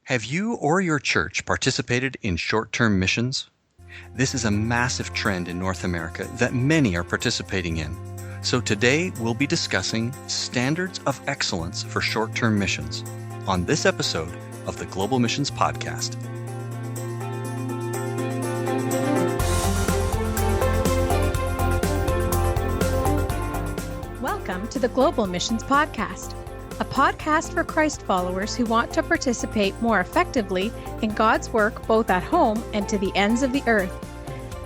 Have you or your church participated in short-term missions? This is a massive trend in North America that many are participating in. So today we'll be discussing standards of excellence for short-term missions on this episode of the Global Missions Podcast. Welcome to the Global Missions Podcast, a podcast for Christ followers who want to participate more effectively in God's work both at home and to the ends of the earth.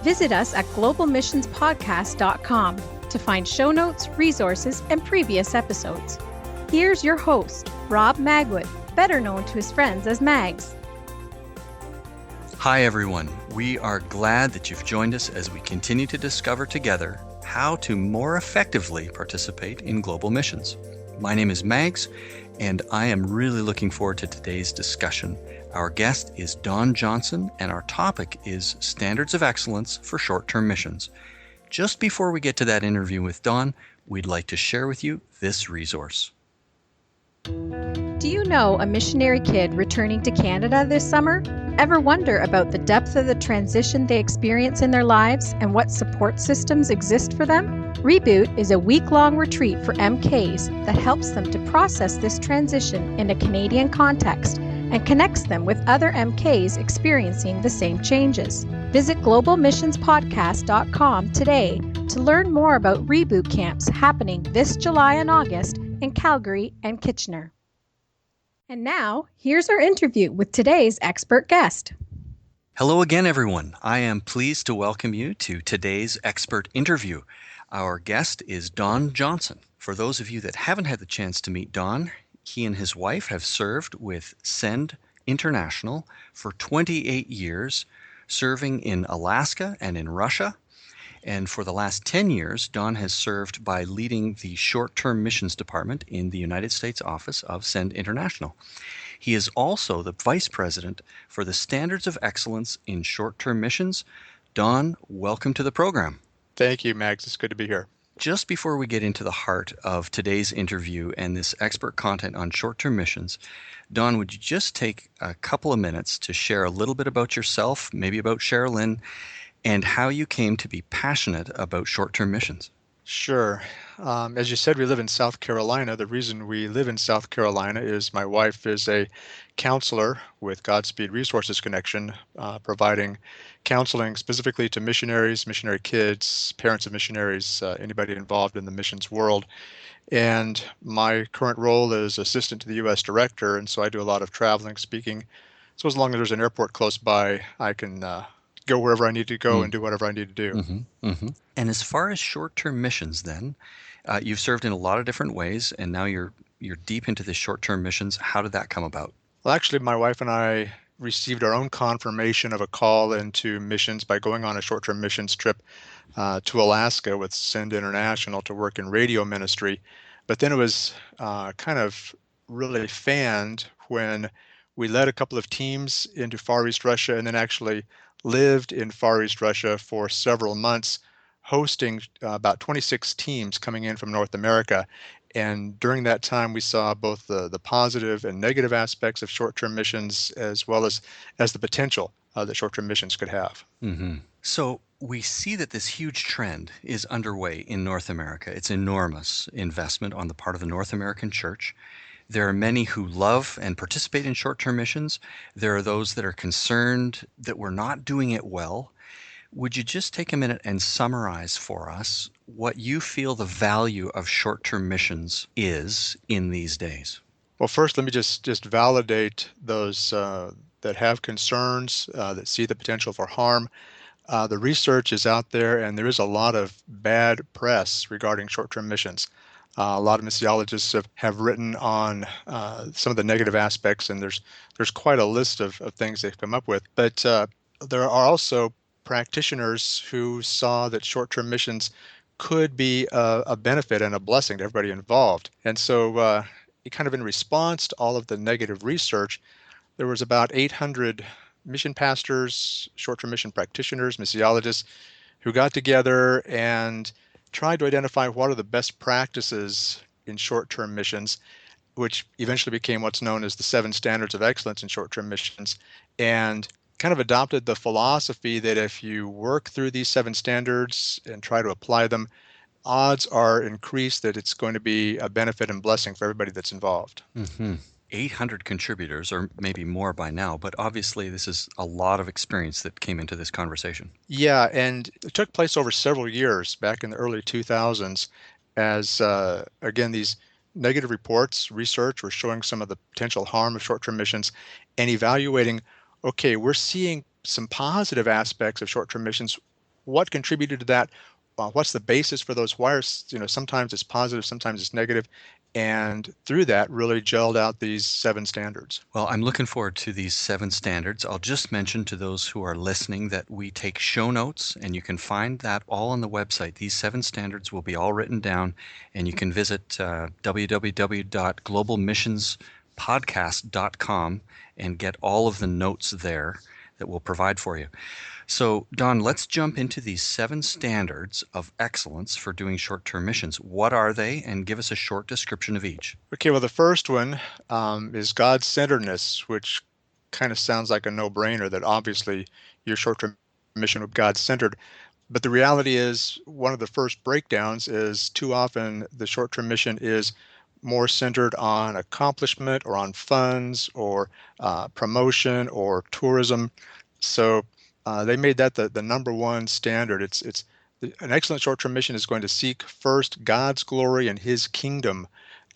Visit us at globalmissionspodcast.com to find show notes, resources, and previous episodes. Here's your host, Rob Magwood, better known to his friends as Mags. Hi everyone, we are glad that you've joined us as we continue to discover together how to more effectively participate in global missions. My name is Mags, and I am really looking forward to today's discussion. Our guest is Don Johnson, and our topic is Standards of Excellence for Short-Term Missions. Just before we get to that interview with Don, we'd like to share with you this resource. Do you know a missionary kid returning to Canada this summer? Ever wonder about the depth of the transition they experience in their lives and what support systems exist for them? Reboot is a week-long retreat for MKs that helps them to process this transition in a Canadian context and connects them with other MKs experiencing the same changes. Visit globalmissionspodcast.com today to learn more about Reboot camps happening this July and August in Calgary and Kitchener. And now, here's our interview with today's expert guest. Hello again, everyone. I am pleased to welcome you to today's expert interview. Our guest is Don Johnson. For those of you that haven't had the chance to meet Don, he and his wife have served with Send International for 28 years, serving in Alaska and in Russia. And for the last 10 years, Don has served by leading the short-term missions department in the United States office of Send International. He is also the vice president for the Standards of Excellence in Short-Term Missions. Don, welcome to the program. Thank you, Max. It's good to be here. Just before we get into the heart of today's interview and this expert content on short-term missions, Don, would you just take a couple of minutes to share a little bit about yourself, maybe about Sherilyn, and how you came to be passionate about short-term missions? Sure. As you said, we live in South Carolina. The reason we live in South Carolina is my wife is a counselor with Godspeed Resources Connection, providing counseling specifically to missionaries, missionary kids, parents of missionaries, anybody involved in the missions world. And my current role is assistant to the U.S. director, and so I do a lot of traveling, speaking. So as long as there's an airport close by, I can go wherever I need to go and do whatever I need to do. And as far as short-term missions then, you've served in a lot of different ways, and now you're deep into the short-term missions. How did that come about? Well, actually, my wife and I received our own confirmation of a call into missions by going on a short-term missions trip to Alaska with Send International to work in radio ministry. But then it was kind of really fanned when we led a couple of teams into Far East Russia and then actually lived in Far East Russia for several months, hosting about 26 teams coming in from North America. And during that time, we saw both the positive and negative aspects of short-term missions as well as the potential that short-term missions could have. So we see that this huge trend is underway in North America. It's enormous investment on the part of the North American church. There are many who love and participate in short-term missions. There are those that are concerned that we're not doing it well. Would you just take a minute and summarize for us what you feel the value of short-term missions is in these days? Well, first, let me just validate those that have concerns, that see the potential for harm. The research is out there, and there is a lot of bad press regarding short-term missions. A lot of missiologists have written on some of the negative aspects, and there's quite a list of things they've come up with. But there are also practitioners who saw that short-term missions could be a benefit and a blessing to everybody involved. And so kind of in response to all of the negative research, there was about 800 mission pastors, short-term mission practitioners, missiologists who got together and tried to identify what are the best practices in short-term missions which eventually became what's known as the 7 Standards of Excellence in Short-Term Missions, and kind of adopted the philosophy that if you work through these 7 standards and try to apply them, odds are increased that it's going to be a benefit and blessing for everybody that's involved. Mm-hmm. 800 contributors, or maybe more by now, but obviously this is a lot of experience that came into this conversation. Yeah, and it took place over several years back in the early 2000s as, again, these negative reports, research were showing some of the potential harm of short-term missions and evaluating, okay, we're seeing some positive aspects of short-term missions. What contributed to that? What's the basis for those? Why are, sometimes it's positive, sometimes it's negative. And through that, really gelled out these 7 standards. Well, I'm looking forward to these 7 standards. I'll just mention to those who are listening that we take show notes, and you can find that all on the website. These 7 standards will be all written down, and you can visit www.globalmissionspodcast.com and get all of the notes there that we'll provide for you. So, Don, let's jump into these 7 standards of excellence for doing short-term missions. What are they? And give us a short description of each. Okay, well, the first one is God-centeredness, which kind of sounds like a no-brainer that obviously your short-term mission would be God-centered. But the reality is one of the first breakdowns is too often the short-term mission is more centered on accomplishment or on funds or promotion or tourism. So they made that the number one standard. An excellent short-term mission is going to seek first God's glory and His kingdom,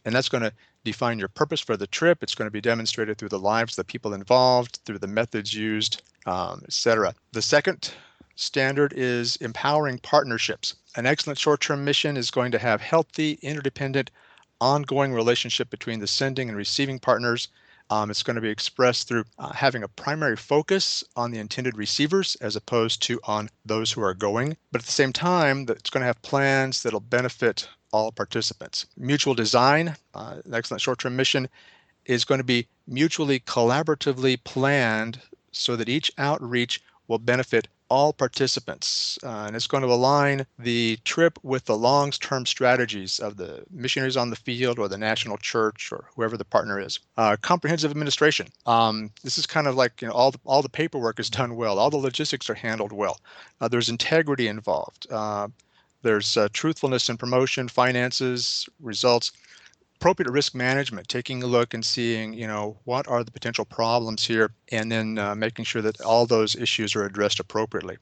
and that's going to define your purpose for the trip. It's going to be demonstrated through the lives of the people involved, through the methods used, etc. The second standard is empowering partnerships. An excellent short-term mission is going to have healthy, interdependent, ongoing relationship between the sending and receiving partners. It's going to be expressed through having a primary focus on the intended receivers as opposed to on those who are going. But at the same time, it's going to have plans that'll benefit all participants. Mutual design, an excellent short-term mission, is going to be mutually collaboratively planned so that each outreach will benefit all participants, and it's going to align the trip with the long-term strategies of the missionaries on the field or the national church or whoever the partner is. Comprehensive administration. This is kind of like all the paperwork is done well, all the logistics are handled well. There's integrity involved. There's truthfulness in promotion, finances, results. Appropriate risk management, taking a look and seeing, what are the potential problems here, and then making sure that all those issues are addressed appropriately.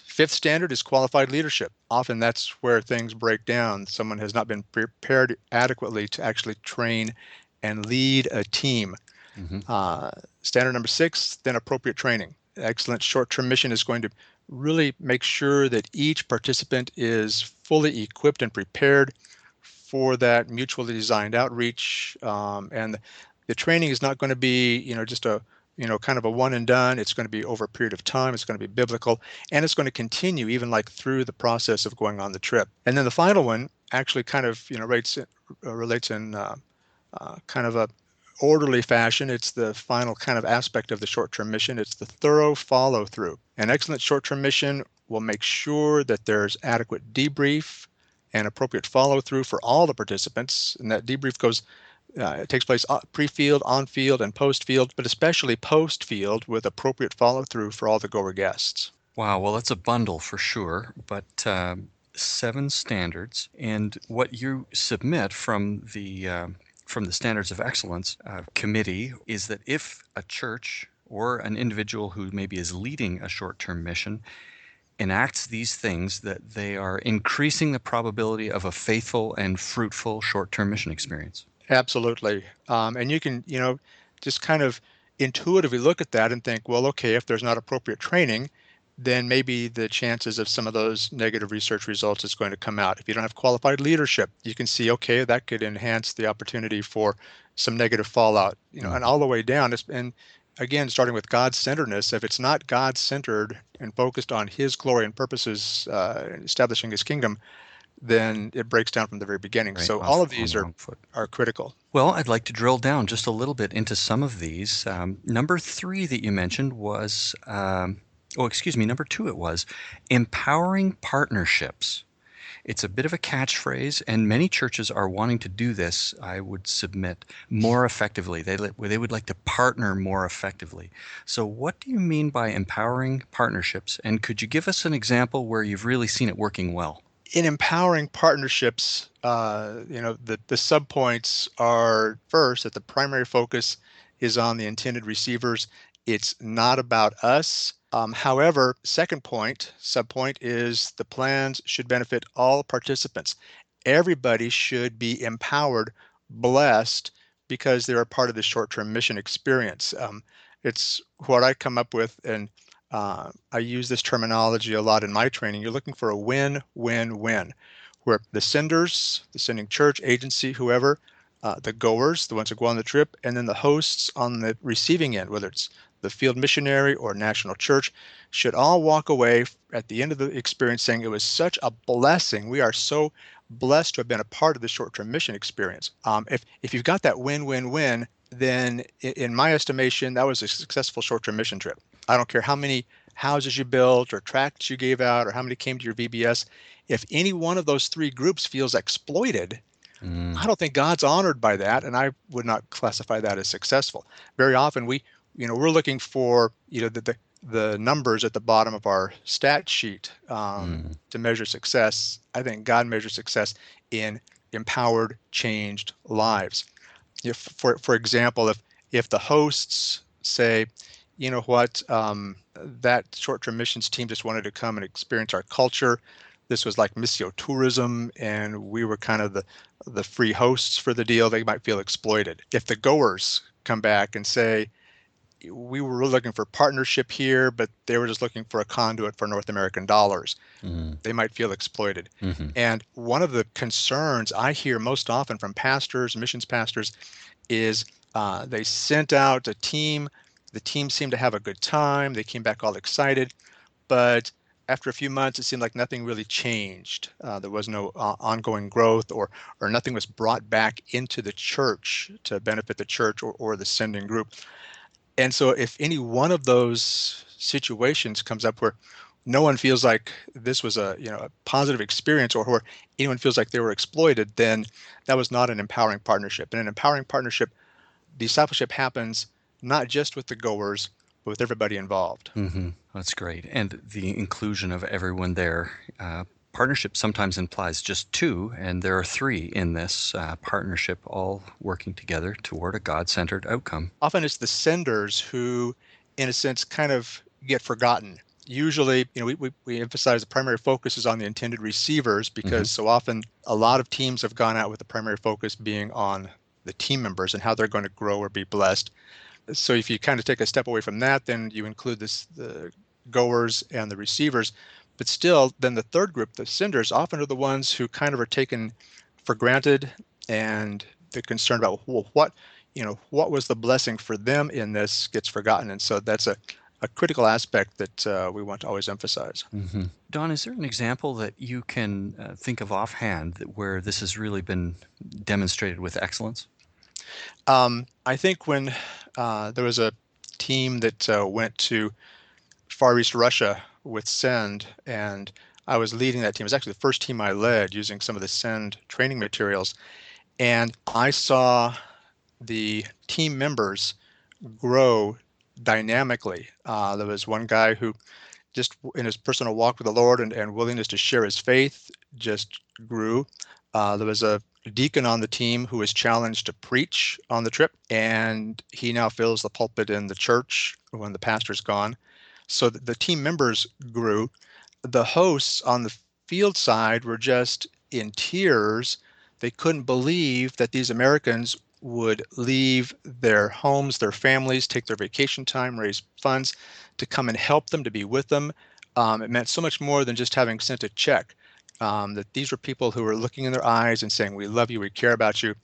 Fifth standard is qualified leadership. Often that's where things break down. Someone has not been prepared adequately to actually train and lead a team. Mm-hmm. Standard number 6, then appropriate training. Excellent short-term mission is going to really make sure that each participant is fully equipped and prepared for that mutually designed outreach, and the training is not going to be, just a, kind of a one and done. It's going to be over a period of time. It's going to be biblical, and it's going to continue even like through the process of going on the trip. And then the final one actually kind of, relates in kind of a orderly fashion. It's the final kind of aspect of the short-term mission. It's the thorough follow-through. An excellent short-term mission will make sure that there's adequate debrief and appropriate follow-through for all the participants. And that debrief it takes place pre-field, on-field, and post-field, but especially post-field with appropriate follow-through for all the goer guests. Wow, well, that's a bundle for sure, but 7 standards. And what you submit from the Standards of Excellence committee is that if a church or an individual who maybe is leading a short-term mission enacts these things, that they are increasing the probability of a faithful and fruitful short-term mission experience. Absolutely. And you can, just kind of intuitively look at that and think, well, okay, if there's not appropriate training, then maybe the chances of some of those negative research results is going to come out. If you don't have qualified leadership, you can see, okay, that could enhance the opportunity for some negative fallout, and all the way down. And again, starting with God-centeredness, if it's not God-centered and focused on His glory and purposes, establishing His kingdom, then it breaks down from the very beginning. Right, so all of these are critical. Well, I'd like to drill down just a little bit into some of these. Number 3 that you mentioned was, number 2 it was, empowering partnerships. It's a bit of a catchphrase, and many churches are wanting to do this, I would submit, more effectively. They would like to partner more effectively. So what do you mean by empowering partnerships? And could you give us an example where you've really seen it working well? In empowering partnerships, the subpoints are first that the primary focus is on the intended receivers. It's not about us. However, second point, subpoint is the plans should benefit all participants. Everybody should be empowered, blessed, because they're a part of the short-term mission experience. It's what I come up with, and I use this terminology a lot in my training. You're looking for a win-win-win, where the senders, the sending church, agency, whoever, the goers, the ones who go on the trip, and then the hosts on the receiving end, whether it's the field missionary or national church, should all walk away at the end of the experience saying it was such a blessing. We are so blessed to have been a part of the short-term mission experience. If you've got that win-win-win, then in my estimation, that was a successful short-term mission trip. I don't care how many houses you built or tracts you gave out or how many came to your VBS. If any one of those three groups feels exploited, I don't think God's honored by that, and I would not classify that as successful. Very often we're looking for the numbers at the bottom of our stat sheet to measure success. I think God measures success in empowered, changed lives. For example, if the hosts say, you know what, that short-term missions team just wanted to come and experience our culture. This was like missio tourism, and we were kind of the free hosts for the deal. They might feel exploited. If the goers come back and say, we were really looking for partnership here, but they were just looking for a conduit for North American dollars, they might feel exploited. And one of the concerns I hear most often from pastors, missions pastors, is they sent out a team. The team seemed to have a good time. They came back all excited, but after a few months, it seemed like nothing really changed. There was no ongoing growth, or nothing was brought back into the church to benefit the church or the sending group. And so if any one of those situations comes up where no one feels like this was a positive experience, or where anyone feels like they were exploited, then that was not an empowering partnership. In an empowering partnership, discipleship happens not just with the goers, but with everybody involved. That's great. And the inclusion of everyone there. Partnership sometimes implies just two, and there are three in this partnership, all working together toward a God-centered outcome. Often it's the senders who, in a sense, kind of get forgotten. Usually, we emphasize the primary focus is on the intended receivers, because so often a lot of teams have gone out with the primary focus being on the team members and how they're going to grow or be blessed. So if you kind of take a step away from that, then you include the goers and the receivers. But still, then the third group, the senders, often are the ones who kind of are taken for granted, and the concern about, well, what was the blessing for them in this gets forgotten. And so that's a critical aspect that we want to always emphasize. Don, is there an example that you can think of offhand where this has really been demonstrated with excellence? I think when there was a team that went to Far East Russia with SEND, and I was leading that team. It was actually the first team I led using some of the SEND training materials. And I saw the team members grow dynamically. There was one guy who just in his personal walk with the Lord and willingness to share his faith just grew. There was a deacon on the team who was challenged to preach on the trip, and he now fills the pulpit in the church when the pastor's gone. So the team members grew. The hosts on the field side were just in tears. They couldn't believe that these Americans would leave their homes, their families, take their vacation time, raise funds to come and help them, to be with them. It meant so much more than just having sent a check. That these were people who were looking in their eyes and saying, we love you, we care about you.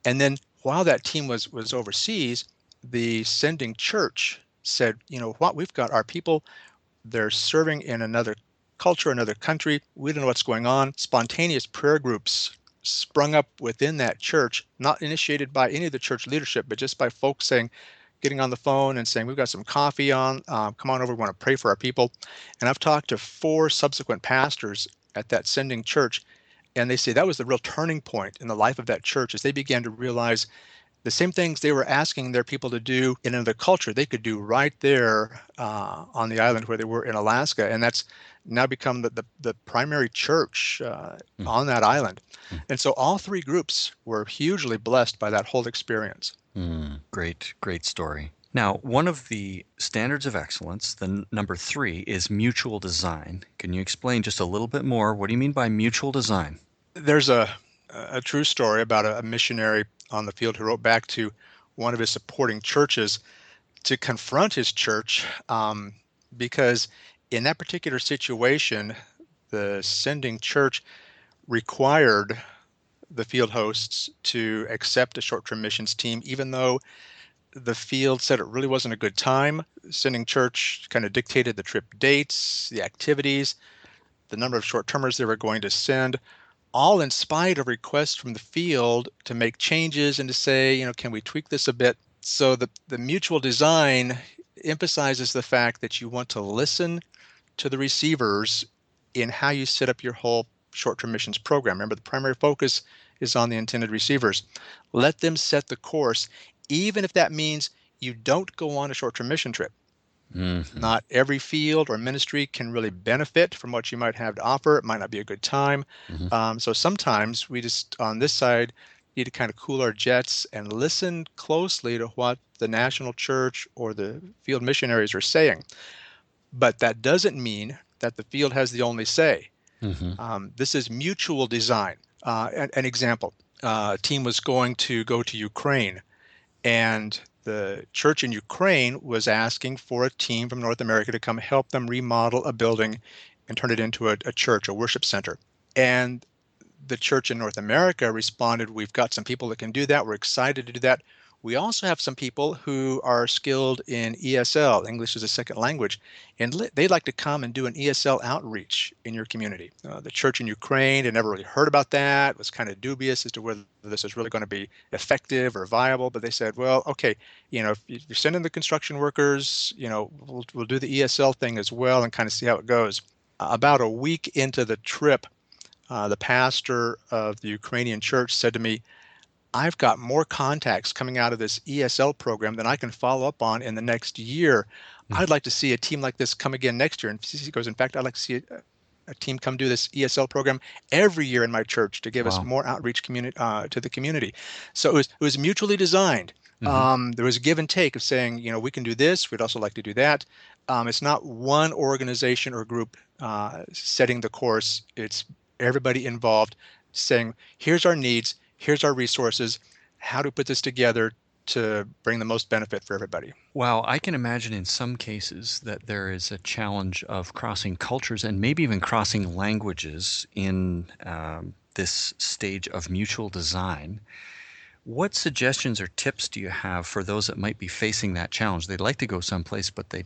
And then while that team was overseas, the sending church said, you know what, we've got our people, they're serving in another culture, another country, we don't know what's going on. Spontaneous prayer groups sprung up within that church, not initiated by any of the church leadership, but just by folks getting on the phone and saying, we've got some coffee on, come on over, we want to pray for our people. And I've talked to 4 subsequent pastors at that sending church. And they say that was the real turning point in the life of that church as they began to realize the same things they were asking their people to do in another culture, they could do right there on the island where they were in Alaska. And that's now become the primary church on that island. And so all three groups were hugely blessed by that whole experience. Great, great story. Now, one of the standards of excellence, the number 3, is mutual design. Can you explain just a little bit more? What do you mean by mutual design? There's a true story about a missionary on the field who wrote back to one of his supporting churches to confront his church because in that particular situation, the sending church required the field hosts to accept a short-term missions team, even though the field said it really wasn't a good time. Sending church kind of dictated the trip dates, the activities, the number of short-termers they were going to send, all in spite of requests from the field to make changes and to say, can we tweak this a bit? So the mutual design emphasizes the fact that you want to listen to the receivers in how you set up your whole short-term missions program. Remember, the primary focus is on the intended receivers. Let them set the course, even if that means you don't go on a short-term mission trip. Not every field or ministry can really benefit from what you might have to offer. It might not be a good time. So sometimes we just, on this side, need to kind of cool our jets and listen closely to what the national church or the field missionaries are saying. But that doesn't mean that the field has the only say. This is mutual design. An example, a team was going to go to Ukraine, and the church in Ukraine was asking for a team from North America to come help them remodel a building and turn it into a church, a worship center. And the church in North America responded, we've got some people that can do that. We're excited to do that. We also have some people who are skilled in ESL, English as a second language, and they'd like to come and do an ESL outreach in your community. The church in Ukraine had never really heard about that, was kind of dubious as to whether this is really going to be effective or viable, but they said, well, okay, if you're sending the construction workers, we'll do the ESL thing as well and kind of see how it goes. About a week into the trip, the pastor of the Ukrainian church said to me, I've got more contacts coming out of this ESL program than I can follow up on in the next year. I'd like to see a team like this come again next year. And he goes, in fact, I'd like to see a team come do this ESL program every year in my church to give us more outreach to the community. So it was mutually designed. There was a give and take of saying, we can do this. We'd also like to do that. It's not one organization or group setting the course. It's everybody involved saying, here's our needs. Here's our resources. How to put this together to bring the most benefit for everybody. Wow, I can imagine in some cases that there is a challenge of crossing cultures and maybe even crossing languages in this stage of mutual design. What suggestions or tips do you have for those that might be facing that challenge? They'd like to go someplace, but they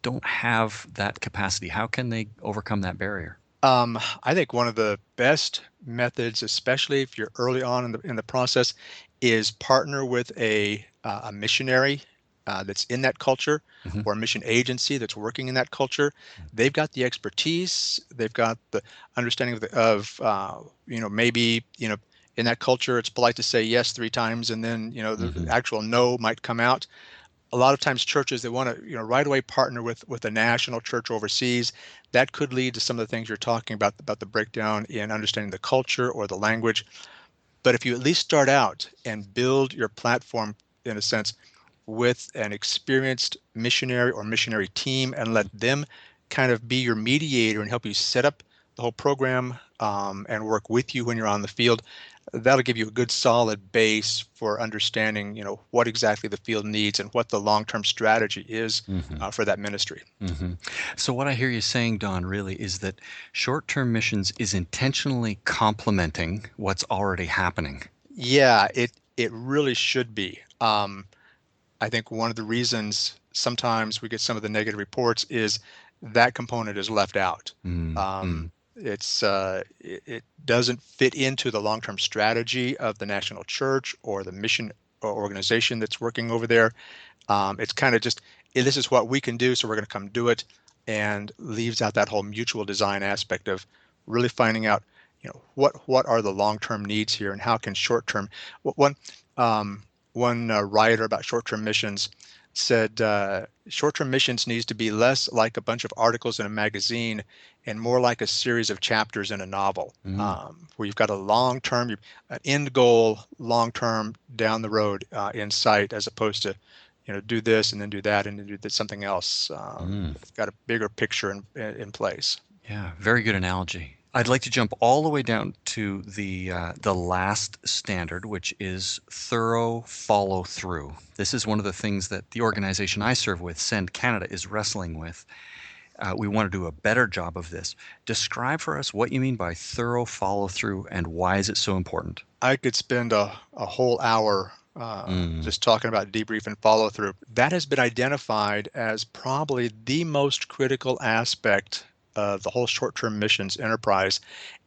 don't have that capacity. How can they overcome that barrier? I think one of the best methods, especially if you're early on in the process, is partner with a missionary that's in that culture or a mission agency that's working in that culture. They've got the expertise. They've got the understanding of maybe in that culture it's polite to say yes 3 times and then the actual no might come out. A lot of times churches, they want to, right away partner with a national church overseas. That could lead to some of the things you're talking about the breakdown in understanding the culture or the language. But if you at least start out and build your platform, in a sense, with an experienced missionary or missionary team and let them kind of be your mediator and help you set up the whole program and work with you when you're on the field, that'll give you a good solid base for understanding, what exactly the field needs and what the long-term strategy is for that ministry. So what I hear you saying, Don, really is that short-term missions is intentionally complementing what's already happening. Yeah, it really should be. I think one of the reasons sometimes we get some of the negative reports is that component is left out. It doesn't fit into the long-term strategy of the national church or the mission organization that's working over there. It's kind of just, this is what we can do, so we're going to come do it, and leaves out that whole mutual design aspect of really finding out, what are the long-term needs here, and how can short-term. One writer about short-term missions said short-term missions needs to be less like a bunch of articles in a magazine and more like a series of chapters in a novel, where you've got a long-term, an end goal, long-term down the road in sight, as opposed to, do this and then do that and then do something else. It's got a bigger picture in place. Yeah, very good analogy. I'd like to jump all the way down to the last standard, which is thorough follow through. This is one of the things that the organization I serve with, Send Canada, is wrestling with. We want to do a better job of this. Describe for us what you mean by thorough follow through and why is it so important? I could spend a whole hour just talking about debrief and follow through. That has been identified as probably the most critical aspect of the whole short-term missions enterprise.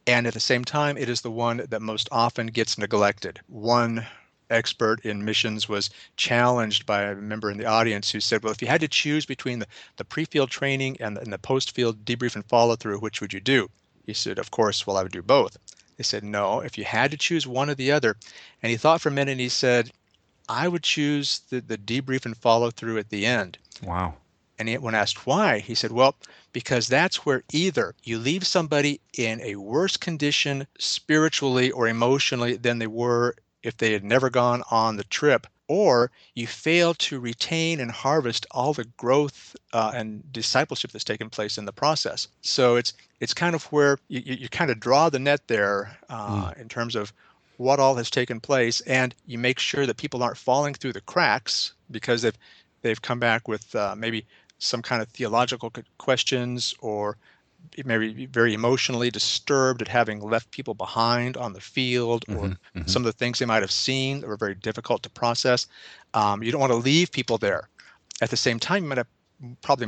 And at the same time, it is the one that most often gets neglected. One expert in missions was challenged by a member in the audience who said, well, if you had to choose between the pre-field training and the post-field debrief and follow through, which would you do? He said, of course, well, I would do both. They said, no, if you had to choose one or the other. And he thought for a minute and he said, I would choose the debrief and follow through at the end. Wow. And when asked why, he said, well, because that's where either you leave somebody in a worse condition spiritually or emotionally than they were if they had never gone on the trip, or you fail to retain and harvest all the growth and discipleship that's taken place in the process. So it's kind of where you kind of draw the net there in terms of what all has taken place, and you make sure that people aren't falling through the cracks because they've come back with maybe some kind of theological questions, or maybe very emotionally disturbed at having left people behind on the field, or some of the things they might have seen that were very difficult to process. You don't want to leave people there. At the same time, you might have probably,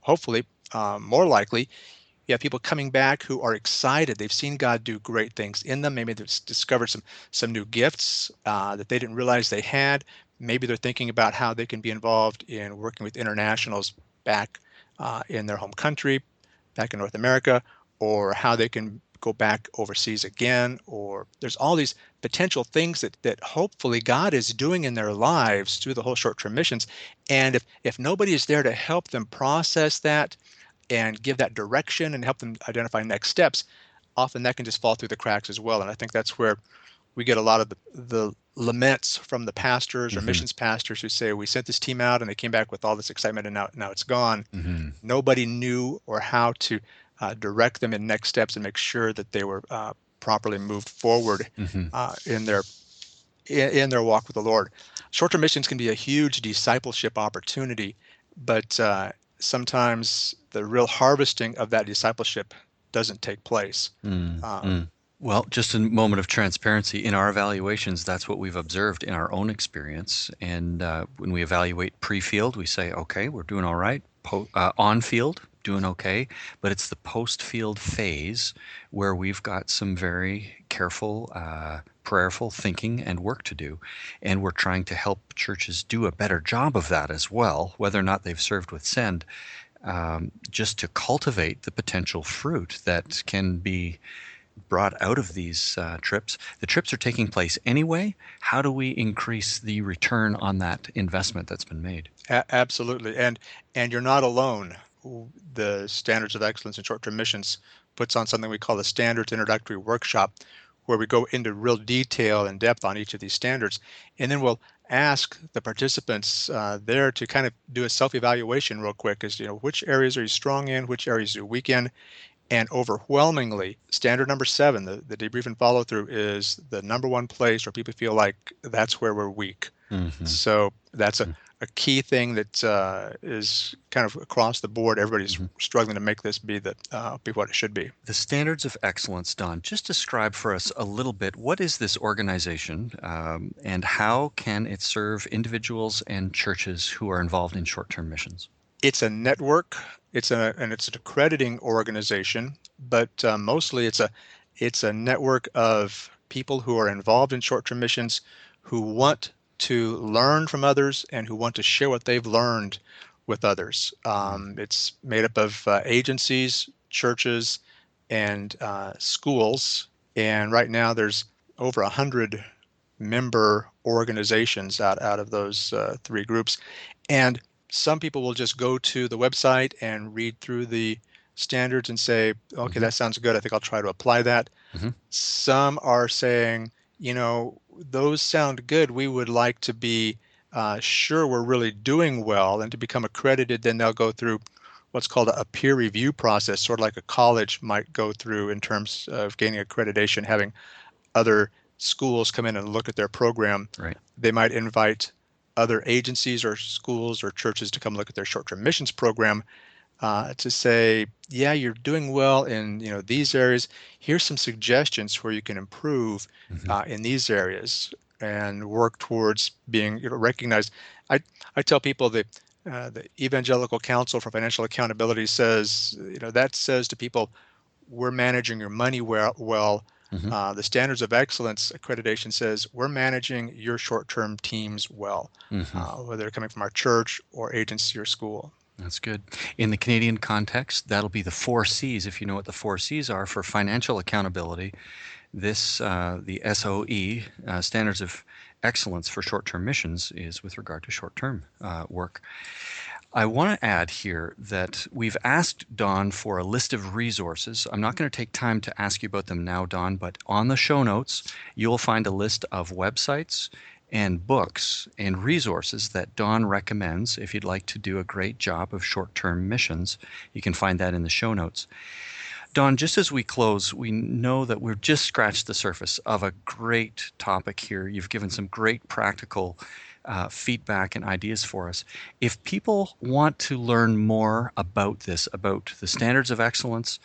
hopefully, more likely, you have people coming back who are excited. They've seen God do great things in them. Maybe they've discovered some new gifts that they didn't realize they had. Maybe they're thinking about how they can be involved in working with internationals back in their home country, back in North America, or how they can go back overseas again. Or there's all these potential things that hopefully God is doing in their lives through the whole short-term missions. And if nobody is there to help them process that and give that direction and help them identify next steps, often that can just fall through the cracks as well. And I think that's where we get a lot of the laments from the pastors or missions pastors who say, we sent this team out and they came back with all this excitement and now it's gone. Nobody knew or how to direct them in next steps and make sure that they were properly moved forward in their walk with the Lord. Short-term missions can be a huge discipleship opportunity, but sometimes the real harvesting of that discipleship doesn't take place. Well, just a moment of transparency. In our evaluations, that's what we've observed in our own experience. And when we evaluate pre-field, we say, okay, we're doing all right. On-field, doing okay. But it's the post-field phase where we've got some very careful, prayerful thinking and work to do. And we're trying to help churches do a better job of that as well, whether or not they've served with Send, just to cultivate the potential fruit that can be brought out of these trips. The trips are taking place anyway. How do we increase the return on that investment that's been made? Absolutely. And you're not alone. The Standards of Excellence in Short-Term Missions puts on something we call the Standards Introductory Workshop, where we go into real detail and depth on each of these standards. And then we'll ask the participants there to kind of do a self-evaluation real quick, as which areas are you strong in, which areas are you weak in. And overwhelmingly, standard number 7, the debrief and follow through, is the number one place where people feel like that's where we're weak. So that's a key thing that is kind of across the board. Everybody's struggling to make this be what it should be. The Standards of Excellence, Don, just describe for us a little bit, what is this organization and how can it serve individuals and churches who are involved in short-term missions? It's a network. It's an accrediting organization, but mostly it's a network of people who are involved in short-term missions, who want to learn from others and who want to share what they've learned with others. It's made up of agencies, churches, and schools. And right now there's over 100 member organizations out of those 3 groups. And some people will just go to the website and read through the standards and say, okay, that sounds good. I think I'll try to apply that. Some are saying, those sound good. We would like to be sure we're really doing well, and to become accredited, then they'll go through what's called a peer review process, sort of like a college might go through in terms of gaining accreditation, having other schools come in and look at their program. Right. They might invite other agencies or schools or churches to come look at their short-term missions program to say, yeah, you're doing well in these areas. Here's some suggestions where you can improve in these areas and work towards being recognized. I tell people that the Evangelical Council for Financial Accountability says, that says to people, we're managing your money well. The Standards of Excellence accreditation says we're managing your short-term teams well, whether they're coming from our church or agency or school. That's good. In the Canadian context, that'll be the 4 C's, if you know what the 4 C's are for financial accountability. This, the SOE, Standards of Excellence for Short-Term Missions, is with regard to short-term work. I want to add here that we've asked Don for a list of resources. I'm not going to take time to ask you about them now, Don, but on the show notes, you'll find a list of websites and books and resources that Don recommends if you'd like to do a great job of short-term missions. You can find that in the show notes. Don, just as we close, we know that we've just scratched the surface of a great topic here. You've given some great practical feedback and ideas for us. If people want to learn more about this, about the Standards of Excellence,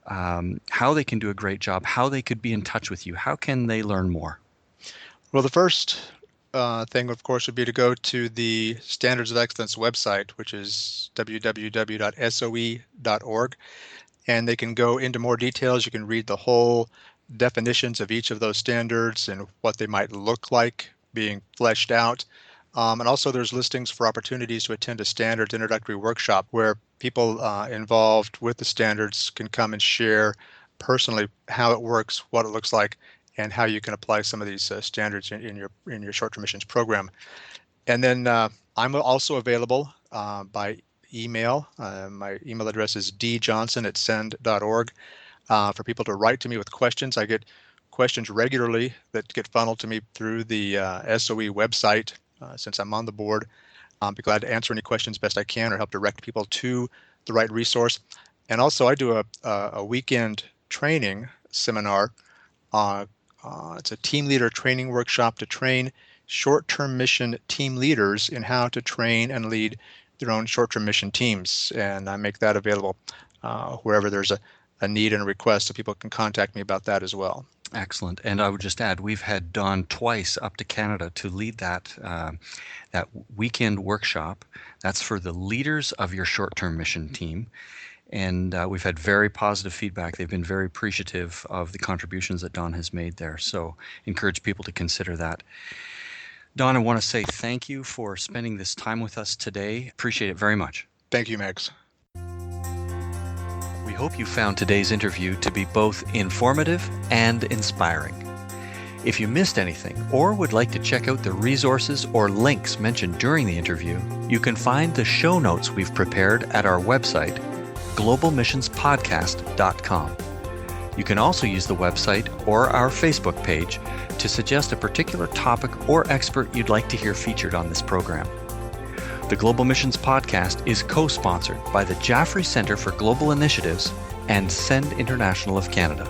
how they can do a great job, how they could be in touch with you, how can they learn more? Well, the first thing, of course, would be to go to the Standards of Excellence website, which is www.soe.org. And they can go into more details. You can read the whole definitions of each of those standards and what they might look like being fleshed out. And also there's listings for opportunities to attend a standards introductory workshop where people involved with the standards can come and share personally how it works, what it looks like, and how you can apply some of these standards in your short-term missions program. And then I'm also available by email. My email address is djohnson@send.org for people to write to me with questions. I get questions regularly that get funneled to me through the SOE website. Since I'm on the board, I'll be glad to answer any questions best I can or help direct people to the right resource. And also I do a weekend training seminar. It's a team leader training workshop to train short-term mission team leaders in how to train and lead their own short-term mission teams. And I make that available wherever there's a need and a request, so people can contact me about that as well. Excellent. And I would just add, we've had Don twice up to Canada to lead that weekend workshop. That's for the leaders of your short-term mission team. And we've had very positive feedback. They've been very appreciative of the contributions that Don has made there. So encourage people to consider that. Don, I want to say thank you for spending this time with us today. Appreciate it very much. Thank you, Megs. We hope you found today's interview to be both informative and inspiring. If you missed anything or would like to check out the resources or links mentioned during the interview, you can find the show notes we've prepared at our website, globalmissionspodcast.com. You can also use the website or our Facebook page to suggest a particular topic or expert you'd like to hear featured on this program. The Global Missions Podcast is co-sponsored by the Jaffrey Centre for Global Initiatives and Send International of Canada.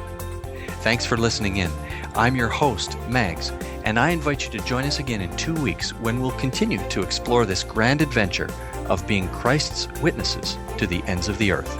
Thanks for listening in. I'm your host, Megs, and I invite you to join us again in 2 weeks when we'll continue to explore this grand adventure of being Christ's witnesses to the ends of the earth.